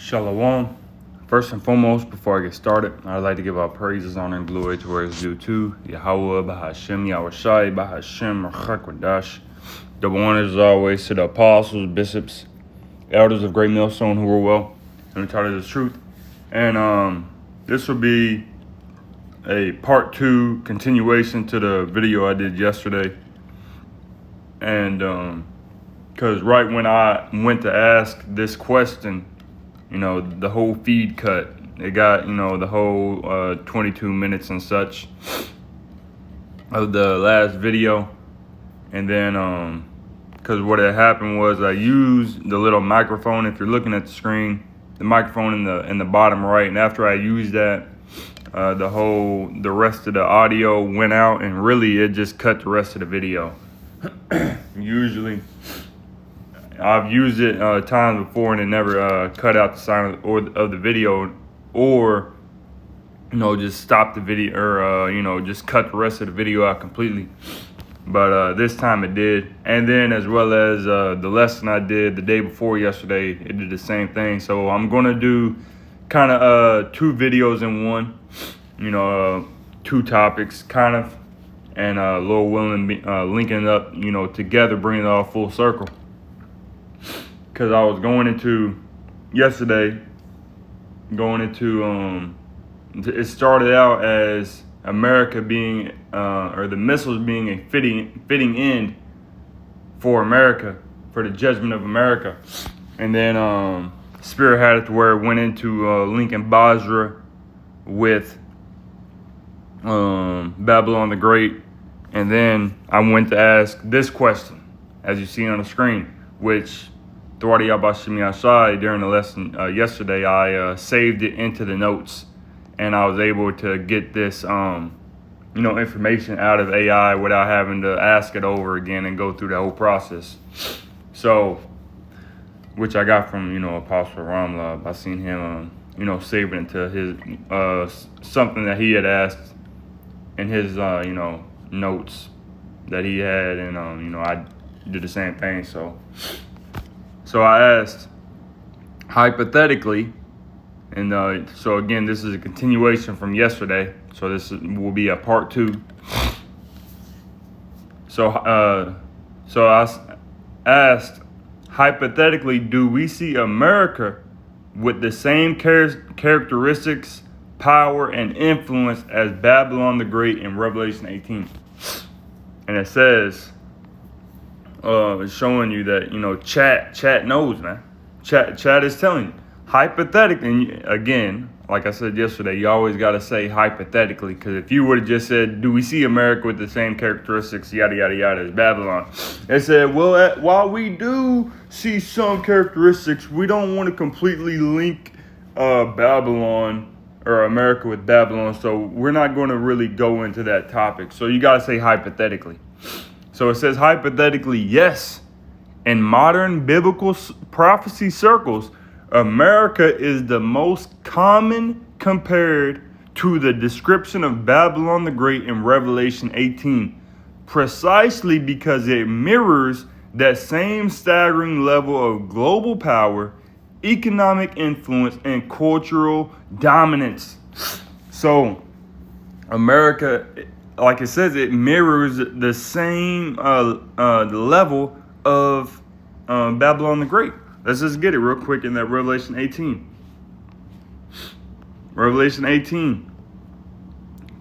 Shalom. First and foremost, before I get started, I'd like to give our praises, honor, and glory to where it's due to Yahweh, Bahashem, Yahushai, Bahashem, Rachakwadash. Double honors as always to the apostles, bishops, elders of Great Millstone who were well and taught us the truth. And this will be a part 2 continuation to the video I did yesterday. And because right when I went to ask this question, the whole feed cut. It got, the whole 22 minutes and such of the last video. And then, because what had happened was I used the little microphone. If you're looking at the screen, the microphone in the bottom right. And after I used that, the rest of the audio went out, and really it just cut the rest of the video. Usually, I've used it times before, and it never cut out the sound of the video, or just stop the video, or just cut the rest of the video out completely. But this time it did, and then as well as the lesson I did the day before yesterday, it did the same thing. So I'm gonna do kind of 2 videos in one, 2 topics kind of, and Lord willing, linking up, together, bringing it all full circle. Because I was going into it started out as America being, or the missiles being a fitting end for America, for the judgment of America. And then Spirit had it to where it went into Lincoln Basra with Babylon the Great. And then I went to ask this question, as you see on the screen, which during the lesson yesterday, I saved it into the notes, and I was able to get this, information out of AI without having to ask it over again and go through the whole process. So, which I got from, Apostle Ramla. I seen him, saving it to his, something that he had asked in his, notes that he had, and, I did the same thing, So I asked, hypothetically, and so again, this is a continuation from yesterday. So this will be a part 2. So I asked, hypothetically, do we see America with the same characteristics, power, and influence as Babylon the Great in Revelation 18? And it says, it's showing you that, chat knows, man. Chat is telling you. Hypothetically, and again, like I said yesterday, you always got to say hypothetically, because if you would have just said, do we see America with the same characteristics, yada, yada, yada, as Babylon? It said, well, while we do see some characteristics, we don't want to completely link Babylon or America with Babylon, so we're not going to really go into that topic. So you got to say hypothetically. So it says hypothetically, yes, in modern biblical prophecy circles, America is the most common compared to the description of Babylon the Great in Revelation 18, precisely because it mirrors that same staggering level of global power, economic influence, and cultural dominance. So America, like it says, it mirrors the same level of Babylon the Great. Let's just get it real quick in that Revelation 18. Revelation 18.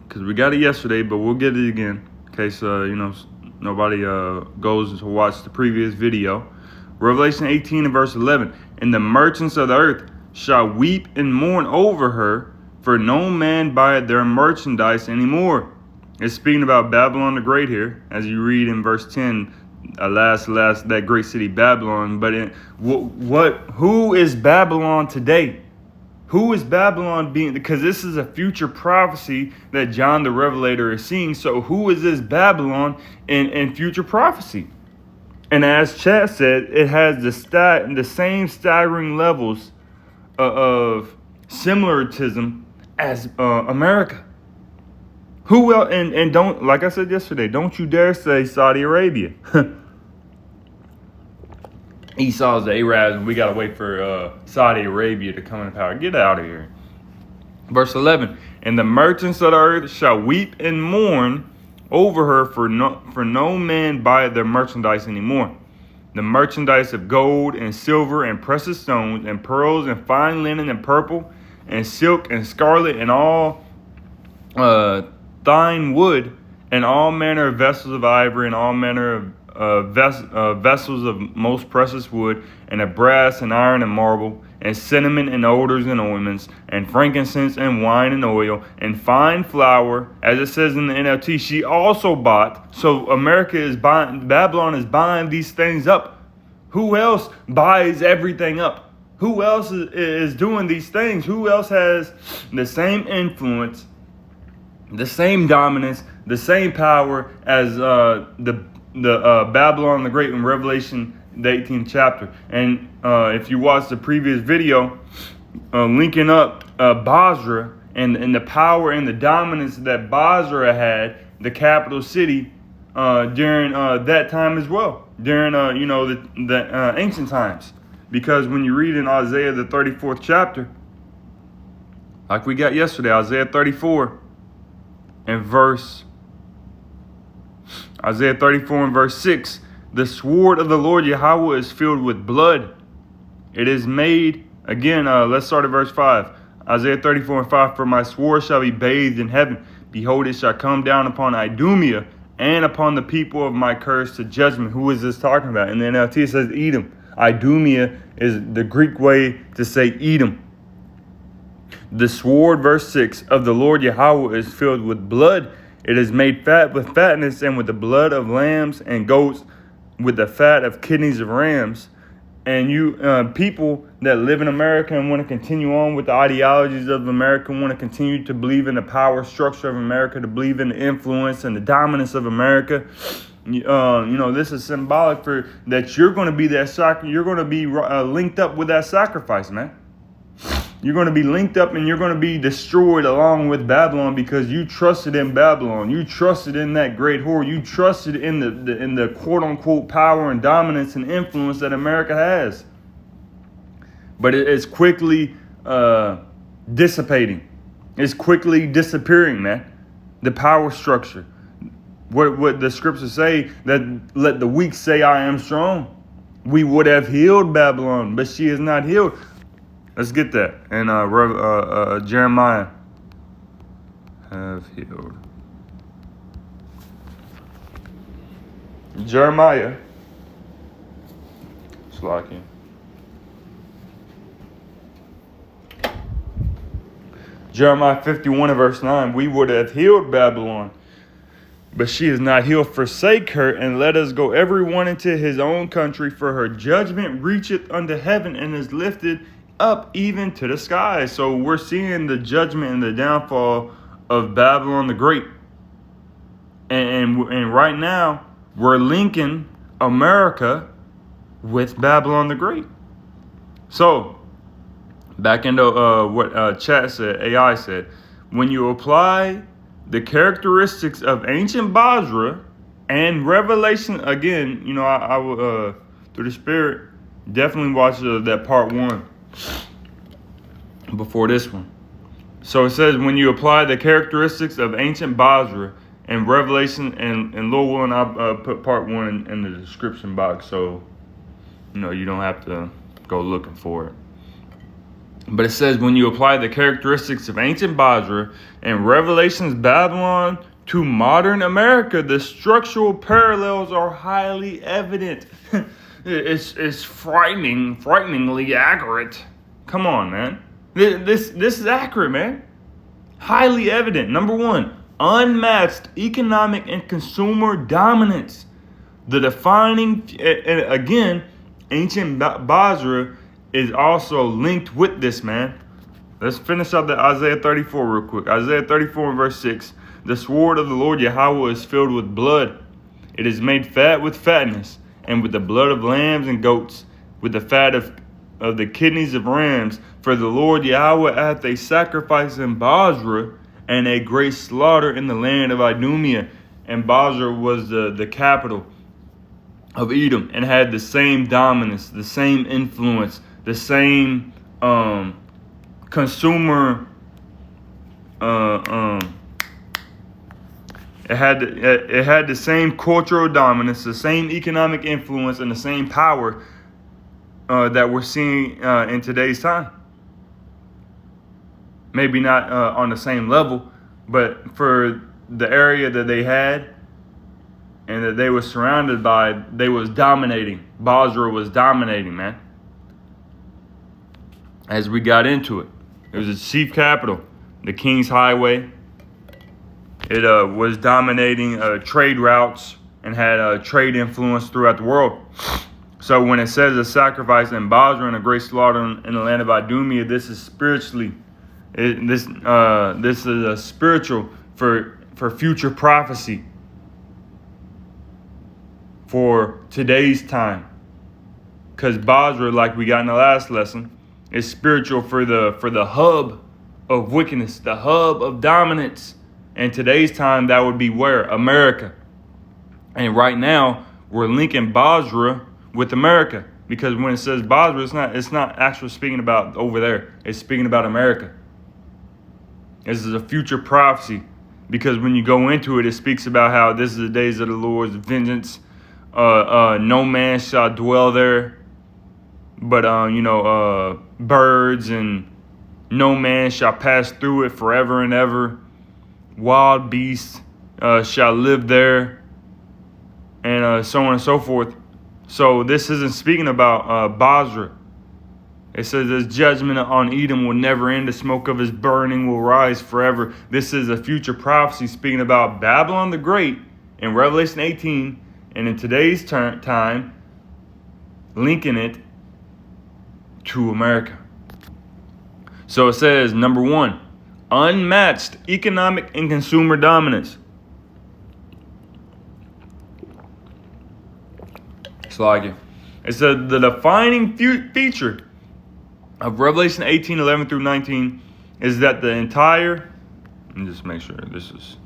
Because we got it yesterday, but we'll get it again in case, nobody goes to watch the previous video. Revelation 18 and verse 11. And the merchants of the earth shall weep and mourn over her, for no man buyeth their merchandise anymore. It's speaking about Babylon the Great here, as you read in verse 10. Alas, that great city Babylon. But who is Babylon today? Who is Babylon being? Because this is a future prophecy that John the Revelator is seeing. So who is this Babylon in future prophecy? And as Chad said, it has the same staggering levels of similaritism as America. Who else? And don't, like I said yesterday, don't you dare say Saudi Arabia. Esau's the Arabs, and we got to wait for Saudi Arabia to come into power. Get out of here. Verse 11, and the merchants of the earth shall weep and mourn over her, for no man buyeth their merchandise anymore. The merchandise of gold and silver and precious stones and pearls and fine linen and purple and silk and scarlet and all thine wood and all manner of vessels of ivory and all manner of vessels of most precious wood and of brass and iron and marble and cinnamon and odors and ointments and frankincense and wine and oil and fine flour, as it says in the NLT, she also bought. So America is buying, Babylon is buying these things up. Who else buys everything up? Who else is doing these things? Who else has the same influence, the same dominance, the same power as the Babylon the Great in Revelation, the 18th chapter? And if you watch the previous video, linking up Basra and the power and the dominance that Basra had, the capital city, during that time as well, during the ancient times. Because when you read in Isaiah the 34th chapter, like we got yesterday, Isaiah 34 and verse 6, the sword of the Lord Yahweh is filled with blood. It is made, again, let's start at verse 5. Isaiah 34 and 5, for my sword shall be bathed in heaven. Behold, it shall come down upon Idumea and upon the people of my curse to judgment. Who is this talking about? In the NLT it says Edom. Idumea is the Greek way to say Edom. The sword, verse 6, of the Lord Yahweh is filled with blood. It is made fat with fatness and with the blood of lambs and goats, with the fat of kidneys of rams. And you people that live in America and want to continue on with the ideologies of America, want to continue to believe in the power structure of America, to believe in the influence and the dominance of America, this is symbolic for that you're going to be that you're going to be linked up with that sacrifice, man. You're going to be linked up and you're going to be destroyed along with Babylon, because you trusted in Babylon. You trusted in that great whore. You trusted in the quote unquote power and dominance and influence that America has. But it's quickly dissipating. It's quickly disappearing, man. The power structure. What the scriptures say, that let the weak say I am strong. We would have healed Babylon, but she is not healed. Let's get that. And Jeremiah have healed. Jeremiah. Slacking. Jeremiah 51 and verse 9. We would have healed Babylon, but she is not healed. Forsake her, and let us go every one into his own country, for her judgment reacheth unto heaven and is lifted up even to the sky. So we're seeing the judgment and the downfall of Babylon the Great. And right now, we're linking America with Babylon the Great. So, back into what chat said, AI said, when you apply the characteristics of ancient Basra and Revelation, again, I will, through the Spirit, definitely watch that part 1 before this one. So it says, when you apply the characteristics of ancient Basra and Revelation, and Lord willing, I'll put part 1 in the description box, so you don't have to go looking for it. But it says, when you apply the characteristics of ancient Basra and Revelation's Babylon to modern America, the structural parallels are highly evident. It's frighteningly accurate. Come on, man. This is accurate, man. Highly evident. Number 1, unmatched economic and consumer dominance. The defining, and again, ancient Basra is also linked with this, man. Let's finish up the Isaiah 34 real quick. Isaiah 34 and verse 6. The sword of the Lord Yahweh is filled with blood. It is made fat with fatness, and with the blood of lambs and goats, with the fat of the kidneys of rams. For the Lord Yahweh hath a sacrifice in Basra, and a great slaughter in the land of Idumea. And Basra was the capital of Edom and had the same dominance, the same influence, the same consumer. It had the same cultural dominance, the same economic influence, and the same power that we're seeing in today's time. Maybe not on the same level, but for the area that they had and that they were surrounded by, they was dominating. Basra was dominating, man. As we got into it, it was the chief capital, the King's Highway. It was dominating trade routes and had trade influence throughout the world. So when it says a sacrifice in Basra and a great slaughter in the land of Idumea, this is spiritually. This is a spiritual for future prophecy for today's time. Because Basra, like we got in the last lesson, is spiritual for the hub of wickedness, the hub of dominance. And today's time, that would be where? America. And right now, we're linking Basra with America. Because when it says Basra, it's not actually speaking about over there. It's speaking about America. This is a future prophecy. Because when you go into it, it speaks about how this is the days of the Lord's vengeance. No man shall dwell there. But, birds, and no man shall pass through it forever and ever. Wild beasts shall live there, and so on and so forth. So this isn't speaking about Basra. It says this judgment on Edom will never end. The smoke of his burning will rise forever. This is a future prophecy speaking about Babylon the Great in Revelation 18, and in today's time, linking it to America. So it says, number 1, unmatched economic and consumer dominance. It said the defining feature of Revelation 18:11 through 19 is that the entire. Let me just make sure this is.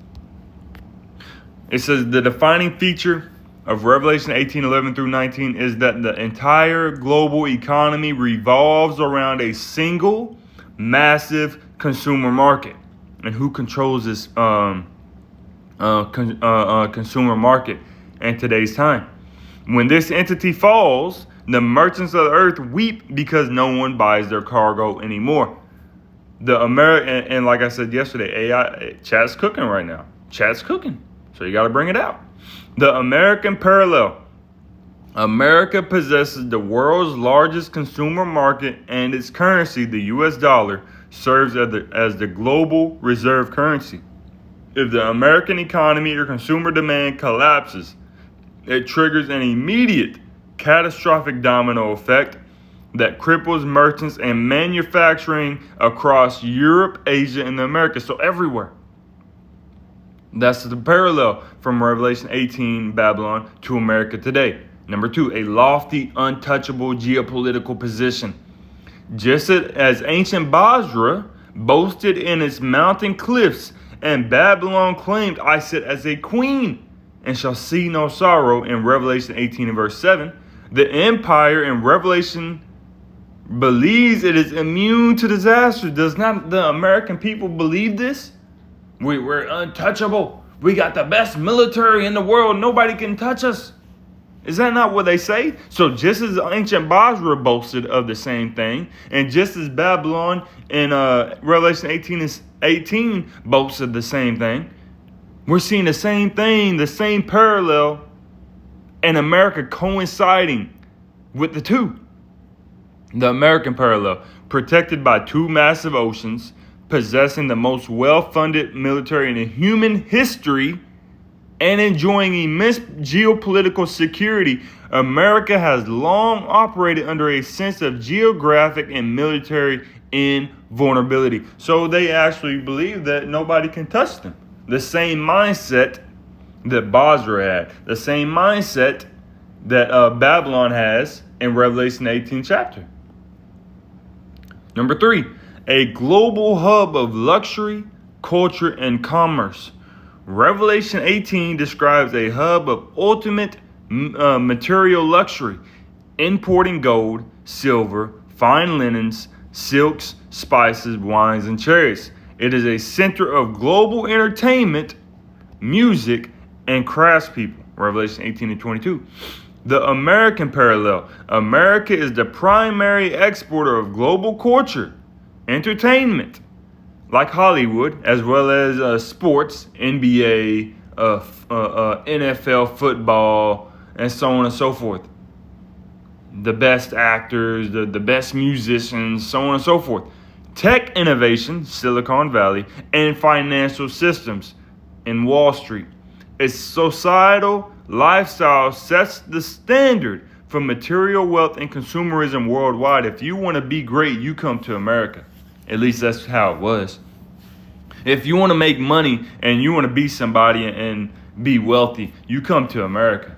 It says the defining feature of Revelation 18:11 through 19 is that the entire global economy revolves around a single massive consumer market. And who controls this consumer market in today's time? When this entity falls, the merchants of the earth weep because no one buys their cargo anymore. And like I said yesterday, AI chat's cooking right now. Chat's cooking, so you got to bring it out. The American parallel. America possesses the world's largest consumer market, and its currency, the U.S. dollar, serves as the global reserve currency. If the American economy or consumer demand collapses, it triggers an immediate catastrophic domino effect that cripples merchants and manufacturing across Europe, Asia, and the Americas. So everywhere. That's the parallel from Revelation 18, Babylon, to America today. Number 2, a lofty, untouchable geopolitical position. Just as ancient Basra boasted in its mountain cliffs, and Babylon claimed, I sit as a queen and shall see no sorrow, in Revelation 18 and verse 7, the empire in Revelation believes it is immune to disaster. Does not the American people believe this? We're untouchable. We got the best military in the world. Nobody can touch us. Is that not what they say? So just as ancient Basra boasted of the same thing, and just as Babylon in Revelation 18 boasted the same thing, we're seeing the same thing, the same parallel, and America coinciding with the two. The American parallel, protected by 2 massive oceans, possessing the most well-funded military in human history, and enjoying immense geopolitical security, America has long operated under a sense of geographic and military invulnerability. So they actually believe that nobody can touch them. The same mindset that Basra had, the same mindset that Babylon has in Revelation 18 chapter. Number 3, a global hub of luxury, culture, and commerce. Revelation 18 describes a hub of ultimate material luxury, importing gold, silver, fine linens, silks, spices, wines, and cherries. It is a center of global entertainment, music, and craftspeople. Revelation 18 and 22. The American parallel. America is the primary exporter of global culture, entertainment, like Hollywood, as well as sports, NBA, NFL football, and so on and so forth. The best actors, the best musicians, so on and so forth. Tech innovation, Silicon Valley, and financial systems in Wall Street. Its societal lifestyle sets the standard for material wealth and consumerism worldwide. If you want to be great, you come to America. At least that's how it was. If you want to make money and you want to be somebody and be wealthy, you come to America.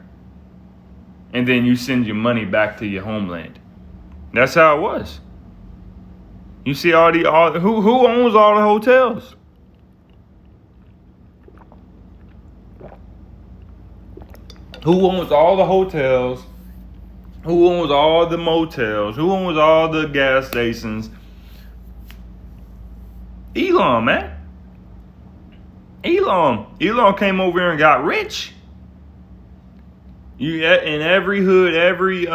And then you send your money back to your homeland. That's how it was. You see who owns all the hotels? Who owns all the hotels? Who owns all the motels? Who owns all the gas stations? Elon, man. Elon came over here and got rich. You in every hood, every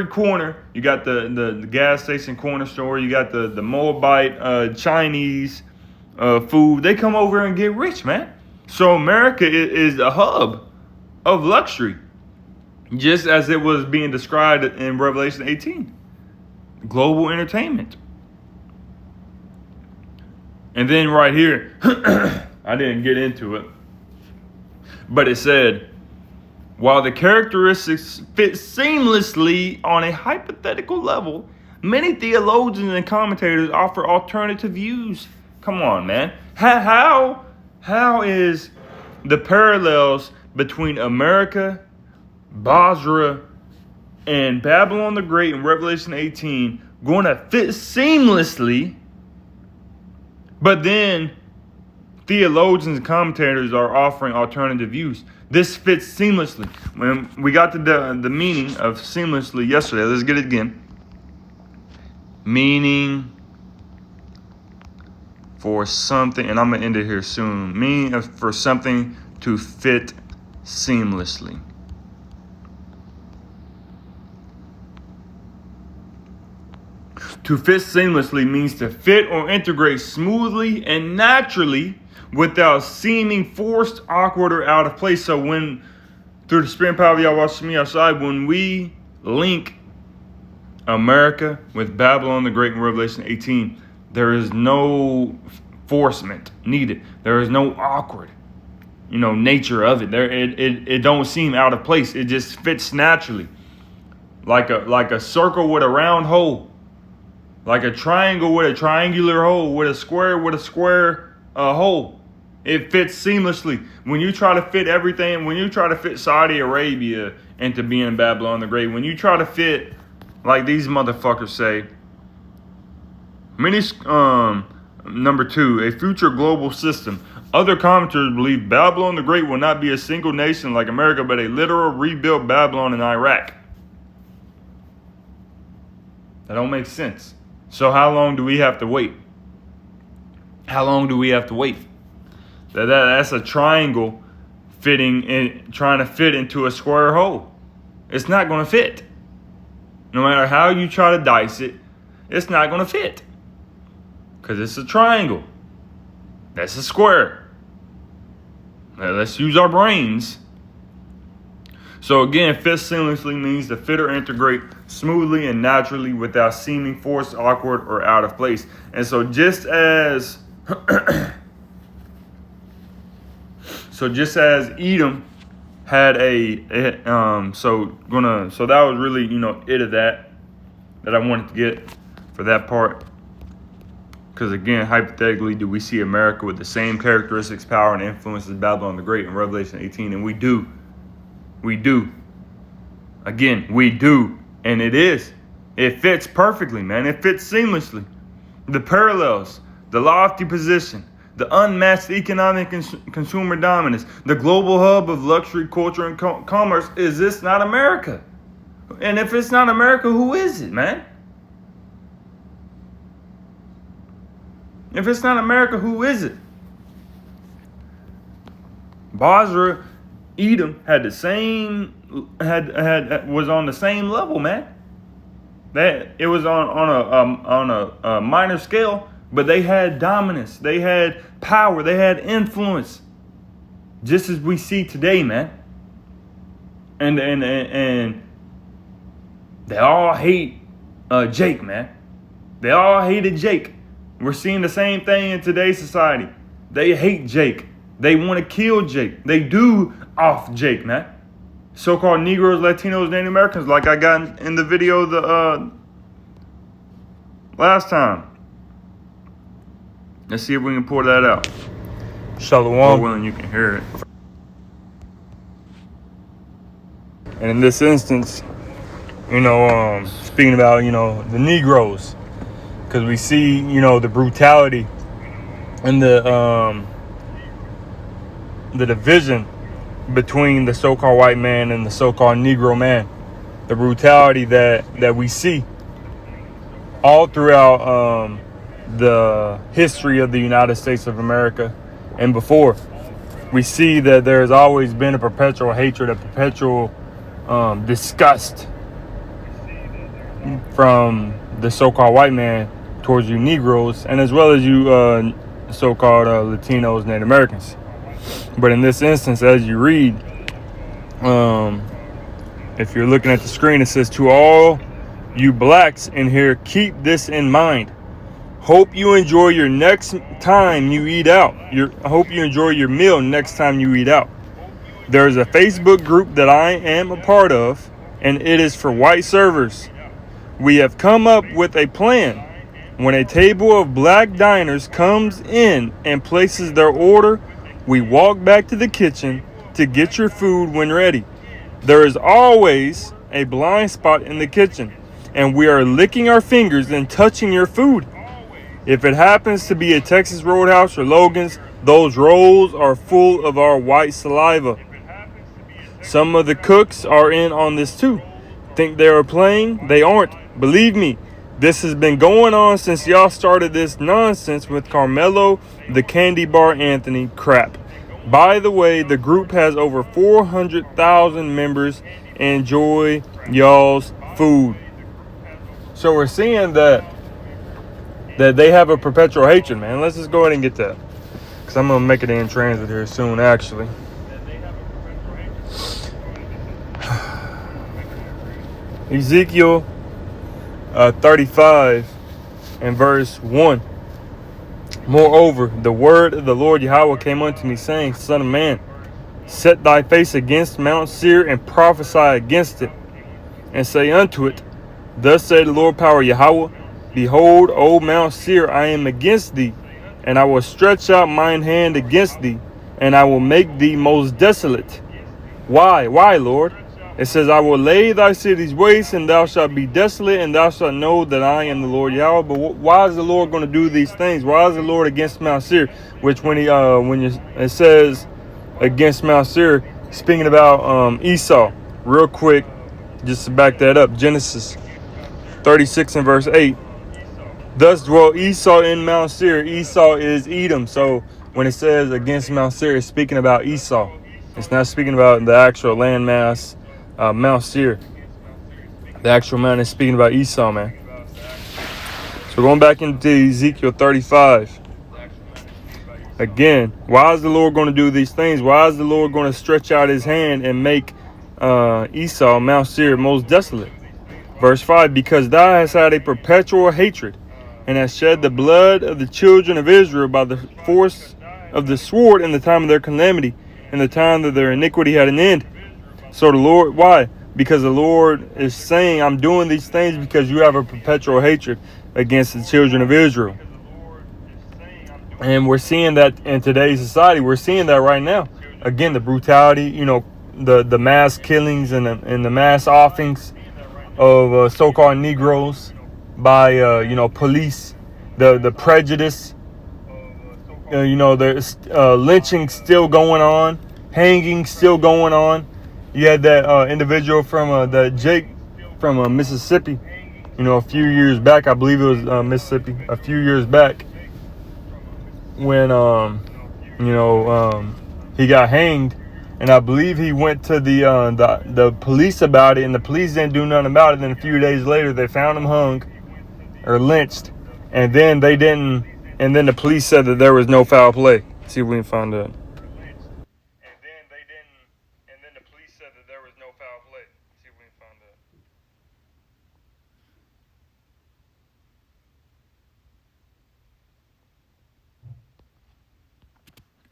corner, you got the gas station corner store. You got the Moabite Chinese food. They come over and get rich, man. So America is a hub of luxury, just as it was being described in Revelation 18. Global entertainment. And then right here, I didn't get into it, but it said, while the characteristics fit seamlessly on a hypothetical level, many theologians and commentators offer alternative views. Come on, man. How is the parallels between America, Basra, and Babylon the Great in Revelation 18 going to fit seamlessly? But then theologians and commentators are offering alternative views. This fits seamlessly. When we got to the meaning of seamlessly yesterday, let's get it again. Meaning for something, and I'm going to end it here soon. Meaning for something to fit seamlessly. To fit seamlessly means to fit or integrate smoothly and naturally without seeming forced, awkward, or out of place. So when, through the spirit and power of Yahweh Shemi outside, when we link America with Babylon the Great in Revelation 18, there is no forcement needed. There is no awkward, nature of it. It don't seem out of place. It just fits naturally, like a circle with a round hole. Like a triangle with a triangular hole, with a square hole. It fits seamlessly. When you try to fit everything, when you try to fit Saudi Arabia into being Babylon the Great, when you try to fit, like these motherfuckers say, number 2, a future global system. Other commentators believe Babylon the Great will not be a single nation like America, but a literal rebuilt Babylon in Iraq. That don't make sense. So how long do we have to wait? How long do we have to wait? That's a triangle trying to fit into a square hole. It's not going to fit. No matter how you try to dice it, it's not going to fit. Because it's a triangle. That's a square. Now, let's use our brains. So again, fit seamlessly means to fit or integrate smoothly and naturally without seeming forced, awkward, or out of place. And so just as Edom had so that was really, it of that I wanted to get for that part. Because again, hypothetically, do we see America with the same characteristics, power, and influence as Babylon the Great in Revelation 18? And we do. We do. Again, we do. And it is. It fits perfectly, man. It fits seamlessly. The parallels, the lofty position, the unmatched economic consumer dominance, the global hub of luxury, culture, and commerce. Is this not America? And if it's not America, who is it, man? If it's not America, who is it? Basra, Edom had the same, was on the same level, man. That it was on a minor scale, but they had dominance, they had power, they had influence, just as we see today, man. And they all hate Jake, man. They all hated Jake. We're seeing the same thing in today's society. They hate Jake. They want to kill Jake. They do off Jake, man. So-called Negroes, Latinos, Native Americans, like I got in the video the last time. Let's see if we can pour that out. Shalom. Lord willing, you can hear it. And in this instance, speaking about, the Negroes, because we see, the brutality and the division between the so-called white man and the so-called Negro man, the brutality that we see all throughout the history of the United States of America and before. We see that there's always been a perpetual hatred, a perpetual disgust from the so-called white man towards you Negroes, and as well as you so-called Latinos, Native Americans. But in this instance, as you read, if you're looking at the screen, it says, "To all you blacks in here, keep this in mind. Hope you enjoy your next time you eat out. I hope you enjoy your meal next time you eat out. There's a Facebook group that I am a part of, and it is for white servers. We have come up with a plan. When a table of black diners comes in and places their order, we walk back to the kitchen to get your food when ready. There is always a blind spot in the kitchen, and we are licking our fingers and touching your food. If it happens to be a Texas Roadhouse or Logan's, those rolls are full of our white saliva. Some of the cooks are in on this too. Think they are playing? They aren't. Believe me, this has been going on since y'all started this nonsense with Carmelo, the Candy Bar Anthony crap. By the way, the group has over 400,000 members. Enjoy y'all's food." So we're seeing that they have a perpetual hatred, man. Let's just go ahead and get that, because I'm going to make it in transit here soon, actually. Ezekiel 35 and verse 1. "Moreover, the word of the Lord Yahweh came unto me, saying, Son of man, set thy face against Mount Seir and prophesy against it, and say unto it, Thus saith the Lord power Yahweh, Behold, O Mount Seir, I am against thee, and I will stretch out mine hand against thee, and I will make thee most desolate." Why? Why, Lord? It says, "I will lay thy cities waste, and thou shalt be desolate, and thou shalt know that I am the Lord Yahweh." But why is the Lord going to do these things? Why is the Lord against Mount Seir? Which it says against Mount Seir, speaking about Esau, real quick, just to back that up, Genesis 36 and verse 8. "Thus dwelt Esau in Mount Seir." Esau is Edom. So when it says against Mount Seir, it's speaking about Esau. It's not speaking about the actual landmass, Mount Seir. The actual mountain is speaking about Esau, man. So going back into Ezekiel 35. Again, why is the Lord going to do these things? Why is the Lord going to stretch out his hand and make Esau, Mount Seir, most desolate? Verse 5, "Because thou hast had a perpetual hatred, and hast shed the blood of the children of Israel by the force of the sword in the time of their calamity, in the time that their iniquity had an end." So the Lord, why? Because the Lord is saying, I'm doing these things because you have a perpetual hatred against the children of Israel. And we're seeing that in today's society. We're seeing that right now. Again, the brutality, the mass killings and the mass offings of so-called Negroes by police, the prejudice There's lynching still going on, hanging still going on. You had that individual from that Jake from Mississippi. A few years back, I believe it was Mississippi. A few years back, when he got hanged, and I believe he went to the police about it, and the police didn't do nothing about it. Then a few days later, they found him hung or lynched, and then they didn't. And then the police said that there was no foul play. See if we can find that. And then they didn't. And then the police said that there was no foul play. See if we can find that.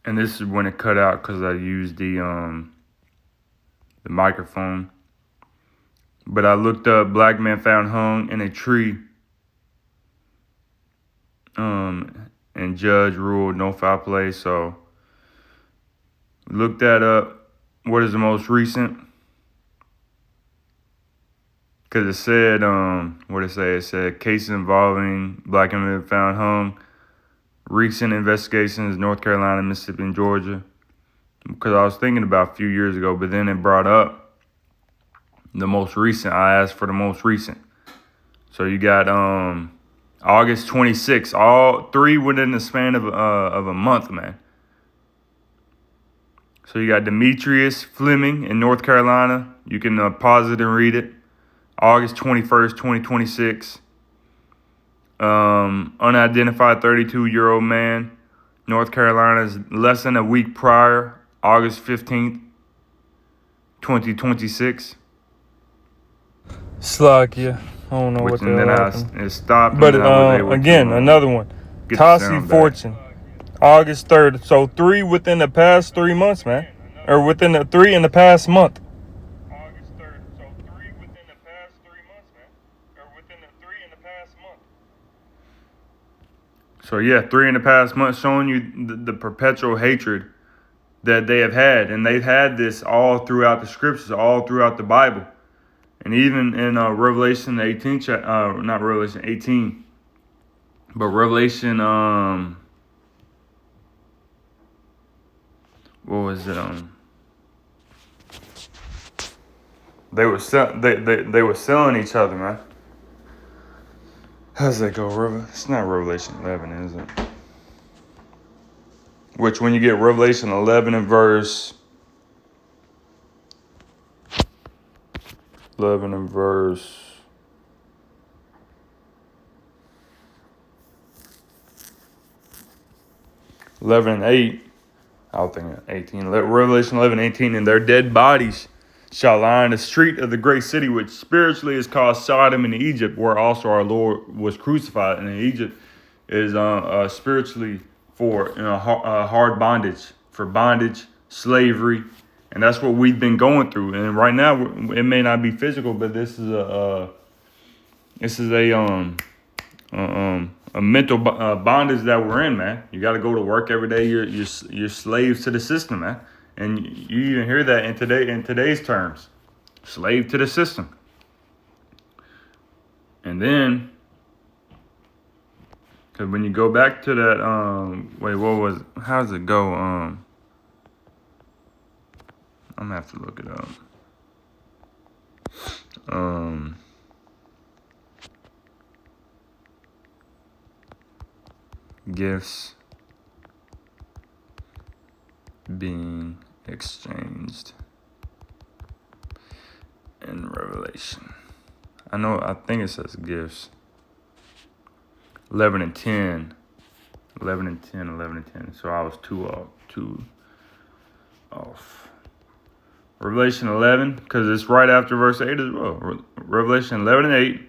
And this is when it cut out because I used the microphone. But I looked up black man found hung in a tree. And judge ruled no foul play. So look that up. What is the most recent? Because it said, what did it say? It said cases involving black men found hung. Recent investigations, North Carolina, Mississippi, and Georgia. Because I was thinking about a few years ago, but then it brought up the most recent. I asked for the most recent. So you got August 26th, all three within the span of a month, man. So you got Demetrius Fleming in North Carolina. You can pause it and read it. August 21st, 2026. Unidentified 32-year-old man, North Carolina's less than a week prior, August 15th, 2026. Slakia. I don't know what the hell happened. It stopped. But again, another one. Tassi Fortune, August 3rd. So 3 within the past 3 months, man. Or within the 3 in the past month. August 3rd. So 3 within the past 3 months, man. Or within the 3 in the past month. So yeah, 3 in the past month, showing you the perpetual hatred that they have had. And they've had this all throughout the scriptures, all throughout the Bible. And even in Revelation 18, not Revelation 18, but Revelation, what was it? They were they were selling each other, man. How's that go? It's not Revelation 11, is it? Which when you get Revelation 11 and verse 11 and verse 11 and 8, I was thinking 18. Revelation 11 and 18, and their dead bodies shall lie in the street of the great city, which spiritually is called Sodom in Egypt, where also our Lord was crucified. And in Egypt is spiritually for hard bondage, for bondage, slavery. And that's what we've been going through. And right now, it may not be physical, but this is a mental bondage that we're in, man. You got to go to work every day. You're slaves to the system, man. And you even hear that in today's terms, slave to the system. And then, because when you go back to that, how does it go? I'm gonna have to look it up. Gifts being exchanged in Revelation. I think it says gifts. 11 and 10. 11 and 10, 11 and 10. So I was two off. Revelation 11, because it's right after verse 8 as well. Revelation 11 and 8.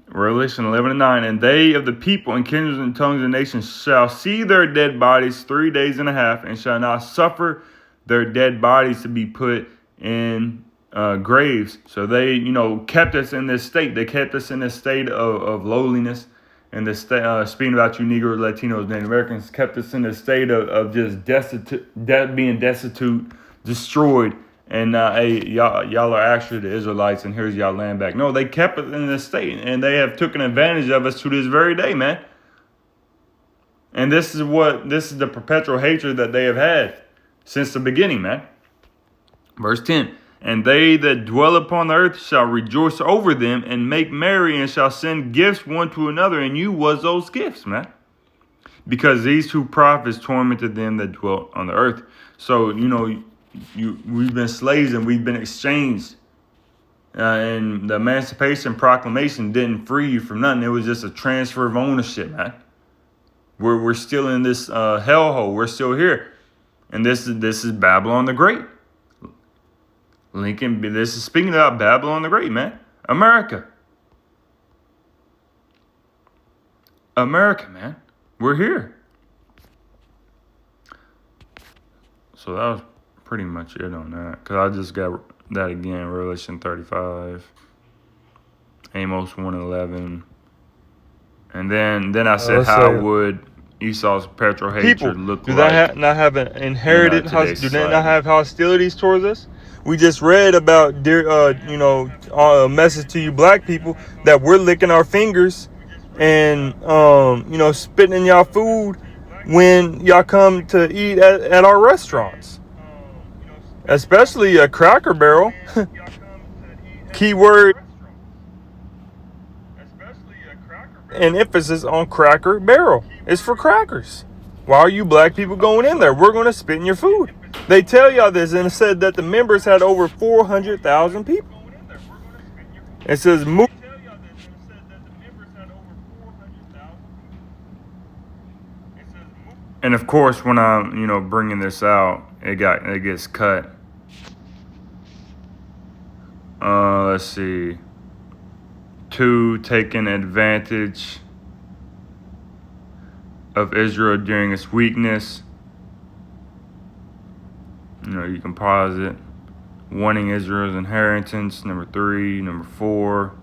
Revelation 11 and 9. And they of the people and kindreds and tongues and nations shall see their dead bodies 3 days and a half, and shall not suffer their dead bodies to be put in graves. So they, kept us in this state. They kept us in this state of lowliness. And this speaking about you Negroes, Latinos, Native Americans, kept us in a state of just being destitute, destroyed. And hey, y'all are actually the Israelites, and here's y'all land back. No, they kept us in this state, and they have taken advantage of us to this very day, man. And this is the perpetual hatred that they have had since the beginning, man. Verse 10. And they that dwell upon the earth shall rejoice over them and make merry and shall send gifts one to another. And you was those gifts, man. Because these two prophets tormented them that dwelt on the earth. So, we've been slaves and we've been exchanged. And the Emancipation Proclamation didn't free you from nothing. It was just a transfer of ownership, man. We're still in this hellhole. We're still here. And this is Babylon the Great. Lincoln, this is speaking about Babylon the Great, man. America, man. We're here. So that was pretty much it on that. Because I just got that again. Revelation 35. Amos 1:11. And then I said, how would Esau's perpetual hatred look do like? they not have an inherited? Do they not have hostilities towards us? We just read about, a message to you black people that we're licking our fingers and, spitting in y'all food when y'all come to eat at our restaurants. Especially a Cracker Barrel. Keyword and emphasis on Cracker Barrel. It's for crackers. Why are you black people going in there? We're going to spit in your food. They tell y'all this, and it said that the members had over 400,000 people. It says and of course, when I'm bringing this out, it gets cut. Let's see. 2, taking advantage of Israel during its weakness. You can pause it. Wanting Israel's inheritance. Number 3. Number 4.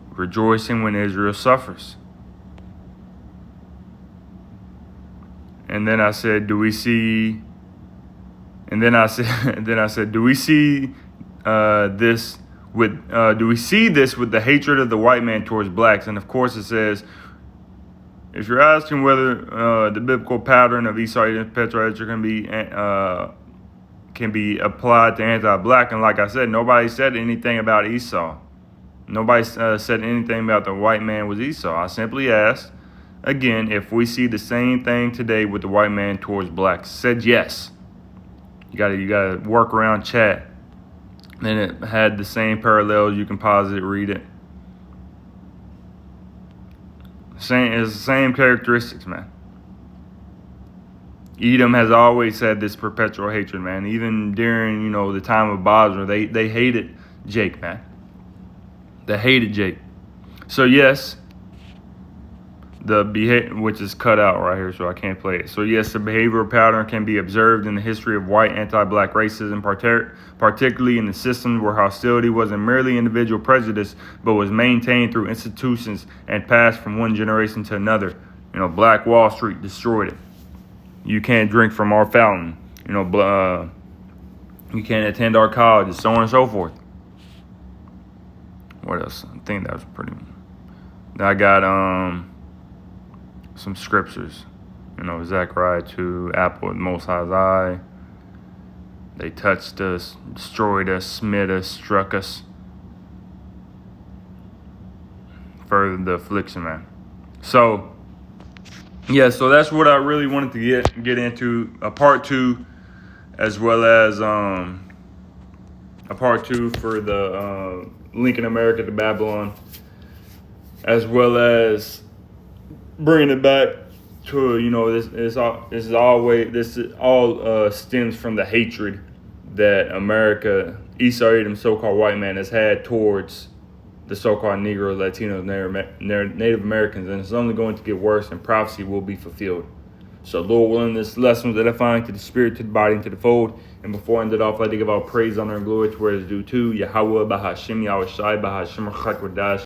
Rejoicing when Israel suffers. And then I said, do we see? And then I said, do we see this with the hatred of the white man towards blacks? And of course, it says, if you're asking whether the biblical pattern of Esau perpetual hatred can be applied to anti-black, and like I said, nobody said anything about Esau. Nobody said anything about the white man was Esau. I simply asked, again, if we see the same thing today with the white man towards blacks. Said yes. You gotta work around chat. Then it had the same parallels. You can pause it, read it. It's the same characteristics, man. Edom has always had this perpetual hatred, man. Even during, the time of Bosra, they hated Jake, man. They hated Jake. So yes, the behavior, which is cut out right here, so I can't play it. So yes, the behavioral pattern can be observed in the history of white anti-black racism, particularly in the systems where hostility wasn't merely individual prejudice, but was maintained through institutions and passed from one generation to another. Black Wall Street destroyed it. You can't drink from our fountain. You can't attend our colleges, so on and so forth. What else? I think that was pretty. I got some scriptures. Zechariah 2, apple of the Most High's eye. They touched us, destroyed us, smit us, struck us. Further the affliction, man. So, yeah, so that's what I really wanted to get into. A part 2, as well as a part 2 for the Lincoln America to Babylon, as well as bringing it back to this all stems from the hatred that America, Esau Edom, so-called white man, has had towards the so-called Negroes, Latinos, Native Americans, and it's only going to get worse, and prophecy will be fulfilled. So, Lord willing, this lesson was edifying to the spirit, to the body, and to the fold. And before I end it off, I'd like to give all praise, honor, and glory to where it is due to Yahweh, Bahashem, Yahweh Shai, Bahashem, Chak Wadash.